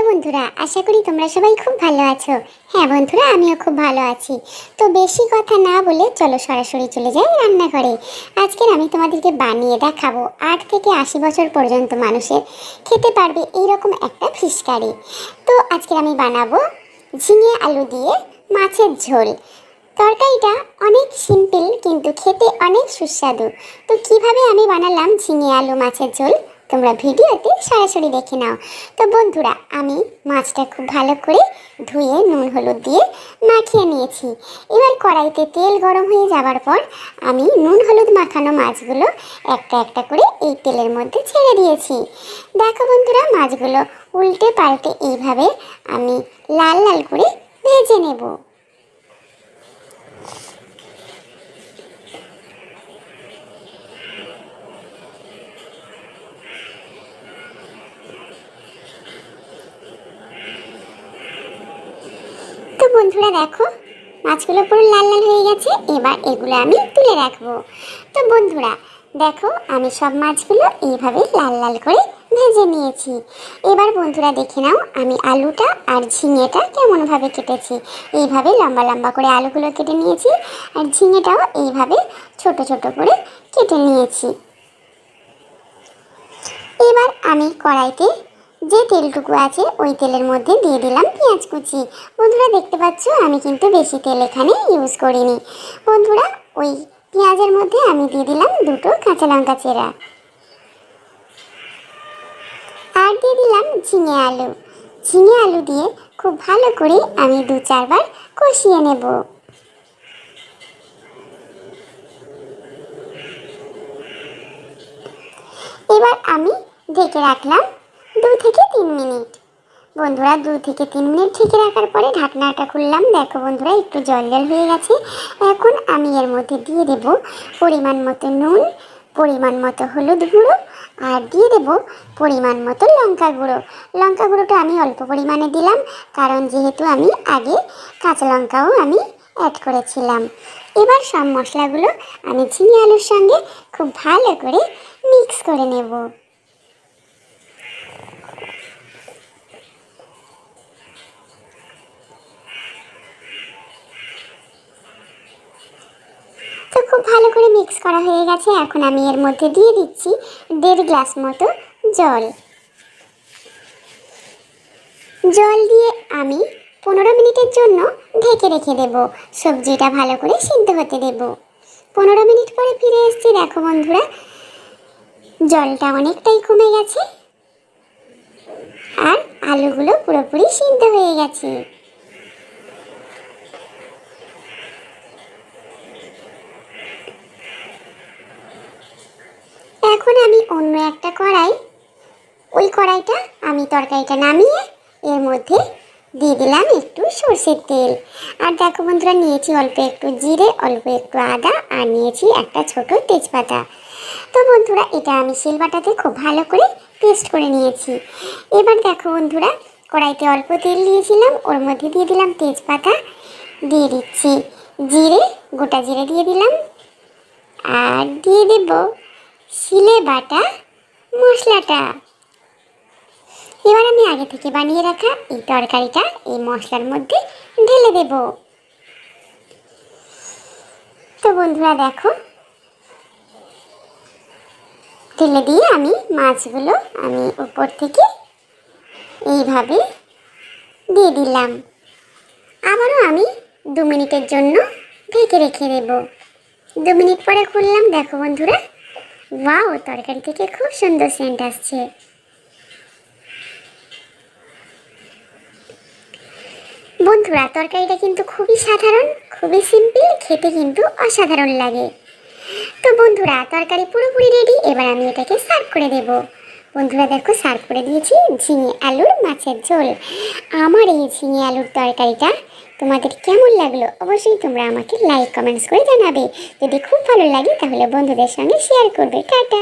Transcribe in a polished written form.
বন্ধুরা, আশা করি তোমরা সবাই খুব ভালো আছো। হ্যাঁ বন্ধুরা, আমিও খুব ভালো আছি। তো বেশি কথা না বলে চলো সরাসরি চলে যাই রান্নাঘরে। আজকের আমি তোমাদেরকে বানিয়ে দেখাবো 8 থেকে 80 বছর পর্যন্ত মানুষের খেতে পারবে এইরকম একটা ফিশ কারি। তো আজকে আমি বানাবো ঝিঙে আলু দিয়ে মাছের ঝোল। তরকারিটা অনেক সিম্পল কিন্তু খেতে অনেক সুস্বাদু। তো কিভাবে আমি বানালাম ঝিঙে আলু মাছের ঝোল তোমরা ভিডিওতে সরাসরি দেখে নাও। তো বন্ধুরা, আমি মাছটা খুব ভালো করে ধুয়ে নুন হলুদ দিয়ে মাখিয়ে নিয়েছি। এবার কড়াইতে তেল গরম হয়ে যাবার পর আমি নুন হলুদ মাখানো মাছগুলো একটা একটা করে এই তেলের মধ্যে ছেড়ে দিয়েছি। দেখো বন্ধুরা, মাছগুলো উল্টে পাল্টে এইভাবে আমি লাল লাল করে ভেজে নেব। তো বন্ধুরা দেখো, মাছগুলো পুরো লাল লাল হয়ে গেছে। এবার এগুলো আমি তুলে রাখবো। তো বন্ধুরা দেখো, আমি সব মাছগুলো এইভাবে লাল লাল করে ভেজে নিয়েছি। এবার বন্ধুরা দেখে নাও আমি আলুটা আর ঝিঙেটা কেমনভাবে কেটেছি। এইভাবে লম্বা লম্বা করে আলুগুলো কেটে নিয়েছি আর ঝিঙেটাও এইভাবে ছোট ছোট করে কেটে নিয়েছি। এবার আমি কড়াইতে যে তেলটুকু আছে ওই তেলের মধ্যে দিয়ে দিলাম পেঁয়াজ কুচি। বন্ধুরা দেখতে পাচ্ছ আমি কিন্তু বেশি তেল এখানে ইউজ করিনি। বন্ধুরা ওই পেঁয়াজের মধ্যে আমি দিয়ে দিলাম দুটো কাঁচা লঙ্কা চেরা আর দিয়ে দিলাম ঝিঙে আলু। ঝিঙে আলু দিয়ে খুব ভালো করে আমি 2-4 বার কষিয়ে নেব। এবার আমি ঢেকে রাখলাম 2 থেকে 3 মিনিট। বন্ধুরা 2 থেকে 3 মিনিট ঢেকে রাখার পরে ঢাকনাটা খুললাম। দেখো বন্ধুরা একটু জল জল হয়ে গেছে। এখন আমি এর মধ্যে দিয়ে দেব পরিমাণ মতো নুন, পরিমাণ মতো হলুদ গুঁড়ো আর দিয়ে দেব পরিমাণ মতো লঙ্কা গুঁড়ো। লঙ্কা গুঁড়োটা আমি অল্প পরিমাণে দিলাম, কারণ যেহেতু আমি আগে কাঁচা লঙ্কাও আমি অ্যাড করেছিলাম। এবার সব মশলাগুলো আমি ঝিঙে আলুর সঙ্গে খুব ভালো করে মিক্স করে নেব। তো খুব ভালো করে মিক্স করা হয়ে গেছে। এখন আমি এর মধ্যে দিয়ে দিচ্ছি 1.5 গ্লাস মতো জল। জল দিয়ে আমি 15 মিনিটের জন্য ঢেকে রেখে দেব। সবজিটা ভালো করে সিদ্ধ হতে দেব। 15 মিনিট পরে ফিরে এসেছি। দেখো বন্ধুরা, জলটা অনেকটাই কমে গেছে আর আলুগুলো পুরোপুরি সিদ্ধ হয়ে গেছে। এখন আমি অন্য একটা কড়াই, ওই কড়াইটা আমি তরকারিটা নামিয়ে এর মধ্যে দিয়ে দিলাম একটু সরষের তেল। আর দেখো বন্ধুরা, নিয়েছি অল্প একটু জিরে, অল্প একটু আদা আর নিয়েছি একটা ছোট তেজপাতা। তো বন্ধুরা এটা আমি শিলবাটাতে খুব ভালো করে পেস্ট করে নিয়েছি। এবার দেখো বন্ধুরা, কড়াইতে অল্প তেল দিয়েছিলাম, ওর মধ্যে দিয়ে দিলাম তেজপাতা, দিয়ে দিচ্ছি জিরে, গোটা জিরে দিয়ে দিলাম আর দিয়ে দেব শিলে বাটা মশলাটা। এবার আমি আগে থেকে বানিয়ে রাখা এই তরকারিটা এই মশলার মধ্যে ঢেলে দেব। তো বন্ধুরা দেখো, ঢেলে দিয়ে আমি মাছগুলো আমি উপর থেকে এইভাবে দিয়ে দিলাম। আবারও আমি 2 মিনিটের জন্য ঢেকে রেখে দেব। 2 মিনিট পরে খুললাম। দেখো বন্ধুরা, ওয়াও, তরকারি থেকে খুব সুন্দর সেন্ট আসছে। বন্ধুরা তরকারিটা কিন্তু খুবই সাধারণ, খুবই সিম্পল, খেতে কিন্তু অসাধারণ লাগে। তো বন্ধুরা তরকারি পুরোপুরি রেডি। এবার আমি এটাকে সার্ভ করে দেব। বন্ধুরা দেখো, সার্ভ করে দিয়েছি ঝিঙে আলুর মাছের ঝোল। আমার এই ঝিঙে আলুর তরকারিটা তোমাদের কেমন লাগলো অবশ্যই তোমরা আমাকে লাইক কমেন্টস করে জানাবে। যদি খুব ভালো লাগে তাহলে বন্ধুদের সঙ্গে শেয়ার করবে। টাটা।